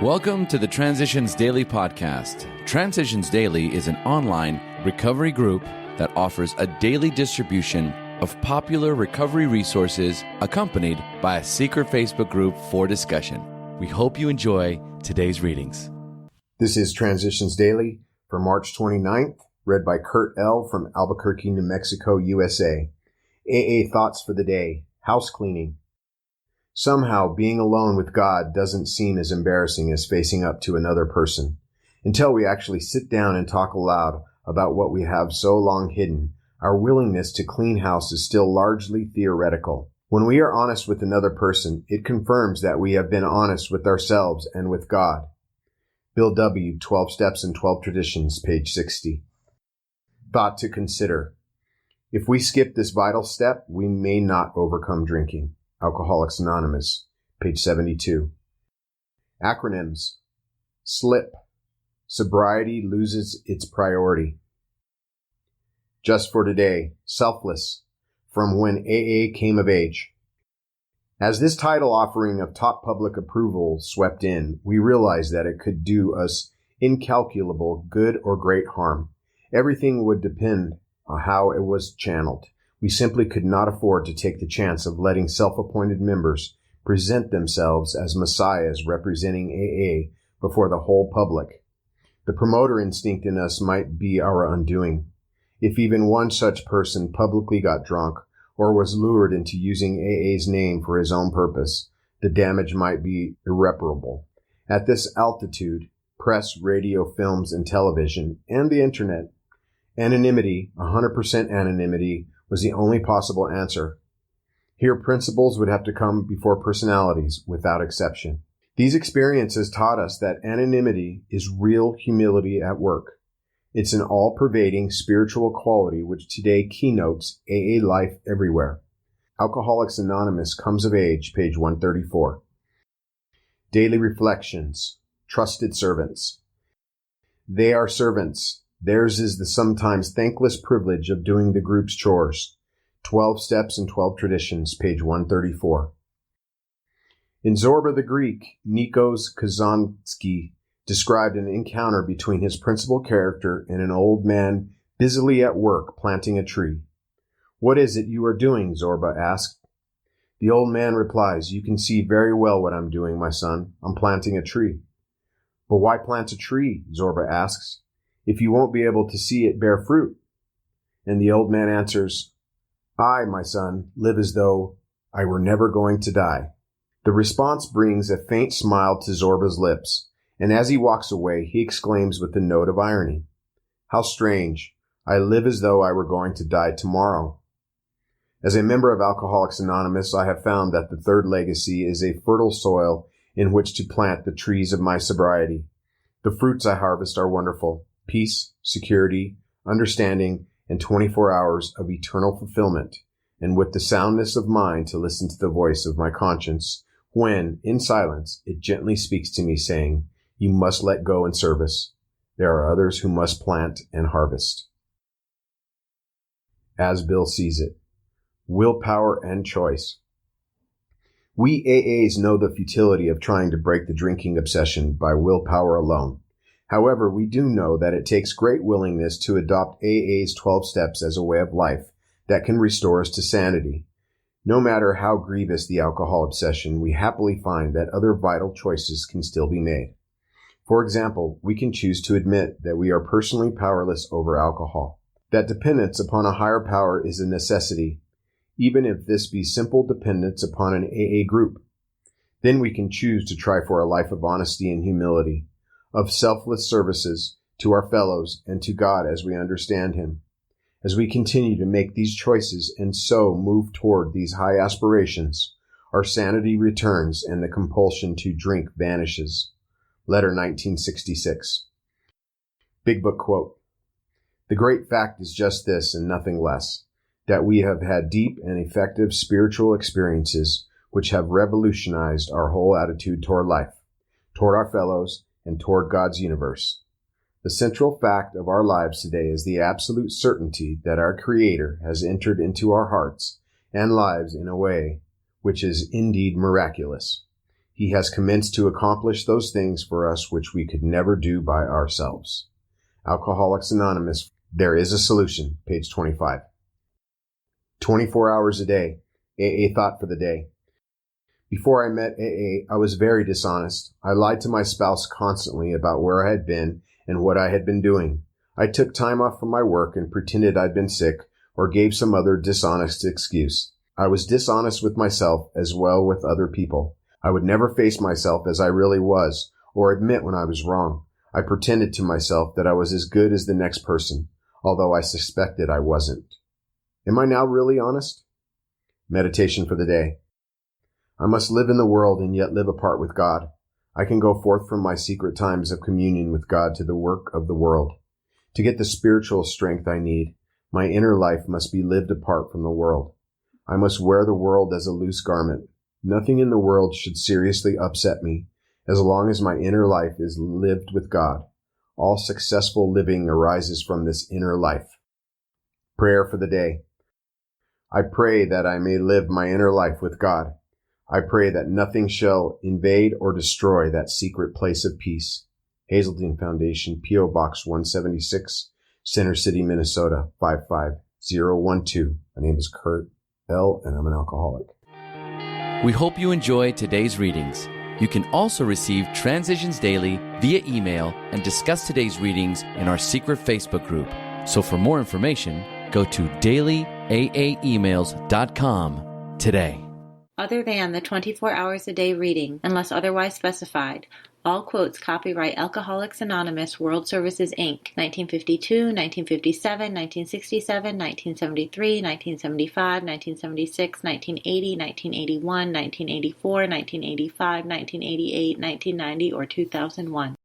Welcome to the Transitions Daily podcast. Transitions Daily is an online recovery group that offers a daily distribution of popular recovery resources accompanied by a secret Facebook group for discussion. We hope you enjoy today's readings. This is Transitions Daily for March 29th, read by Kurt L. from Albuquerque, New Mexico, USA. AA Thoughts for the Day, Housecleaning. Somehow, being alone with God doesn't seem as embarrassing as facing up to another person. Until we actually sit down and talk aloud about what we have so long hidden, our willingness to clean house is still largely theoretical. When we are honest with another person, it confirms that we have been honest with ourselves and with God. Bill W., 12 Steps and 12 Traditions, page 60. Thought to consider. If we skip this vital step, we may not overcome drinking. Alcoholics Anonymous, page 72. Acronyms. SLIP. Sobriety loses its priority. Just for today. Selfless. From when AA came of age. As this title offering of top public approval swept in, we realized that it could do us incalculable good or great harm. Everything would depend on how it was channeled. We simply could not afford to take the chance of letting self-appointed members present themselves as messiahs representing AA before the whole public. The promoter instinct in us might be our undoing. If even one such person publicly got drunk or was lured into using AA's name for his own purpose, the damage might be irreparable. At this altitude, press, radio, films, and television, and the internet, anonymity, 100% anonymity, was the only possible answer. Here, principles would have to come before personalities, without exception. These experiences taught us that anonymity is real humility at work. It's an all-pervading spiritual quality which today keynotes AA life everywhere. Alcoholics Anonymous comes of age, page 134. Daily Reflections. Trusted Servants. They are servants. Theirs is the sometimes thankless privilege of doing the group's chores. 12 Steps and 12 Traditions, page 134. In Zorba the Greek, Nikos Kazantzakis described an encounter between his principal character and an old man busily at work planting a tree. "What is it you are doing?" Zorba asked. The old man replies, "You can see very well what I'm doing, my son. I'm planting a tree." "But why plant a tree?" Zorba asks, "if you won't be able to see it bear fruit?" And the old man answers, "I, my son, live as though I were never going to die." The response brings a faint smile to Zorba's lips, and as he walks away, he exclaims with a note of irony, "How strange. I live as though I were going to die tomorrow." As a member of Alcoholics Anonymous, I have found that the third legacy is a fertile soil in which to plant the trees of my sobriety. The fruits I harvest are wonderful. Peace, security, understanding, and 24 hours of eternal fulfillment, and with the soundness of mind to listen to the voice of my conscience when, in silence, it gently speaks to me saying, "You must let go in service. There are others who must plant and harvest." As Bill sees it. Willpower and choice. We AAs know the futility of trying to break the drinking obsession by willpower alone. However, we do know that it takes great willingness to adopt AA's 12 steps as a way of life that can restore us to sanity. No matter how grievous the alcohol obsession, we happily find that other vital choices can still be made. For example, we can choose to admit that we are personally powerless over alcohol, that dependence upon a higher power is a necessity, even if this be simple dependence upon an AA group. Then we can choose to try for a life of honesty and humility, of selfless services to our fellows and to God as we understand Him. As we continue to make these choices and so move toward these high aspirations, our sanity returns and the compulsion to drink vanishes. Letter 1966. Big Book quote. The great fact is just this and nothing less, that we have had deep and effective spiritual experiences which have revolutionized our whole attitude toward life, toward our fellows, and toward God's universe. The central fact of our lives today is the absolute certainty that our Creator has entered into our hearts and lives in a way which is indeed miraculous. He has commenced to accomplish those things for us which we could never do by ourselves. Alcoholics Anonymous, There is a Solution, page 25. 24 hours a day, AA thought for the day. Before I met AA, I was very dishonest. I lied to my spouse constantly about where I had been and what I had been doing. I took time off from my work and pretended I'd been sick or gave some other dishonest excuse. I was dishonest with myself as well with other people. I would never face myself as I really was or admit when I was wrong. I pretended to myself that I was as good as the next person, although I suspected I wasn't. Am I now really honest? Meditation for the day. I must live in the world and yet live apart with God. I can go forth from my secret times of communion with God to the work of the world. To get the spiritual strength I need, my inner life must be lived apart from the world. I must wear the world as a loose garment. Nothing in the world should seriously upset me, as long as my inner life is lived with God. All successful living arises from this inner life. Prayer for the day. I pray that I may live my inner life with God. I pray that nothing shall invade or destroy that secret place of peace. Hazelden Foundation, P.O. Box 176, Center City, Minnesota, 55012. My name is Kurt L., and I'm an alcoholic. We hope you enjoyed today's readings. You can also receive Transitions Daily via email and discuss today's readings in our secret Facebook group. So for more information, go to dailyaaemails.com today. Other than the 24 hours a day reading, unless otherwise specified, all quotes copyright Alcoholics Anonymous World Services, Inc., 1952, 1957, 1967, 1973, 1975, 1976, 1980, 1981, 1984, 1985, 1988, 1990, or 2001.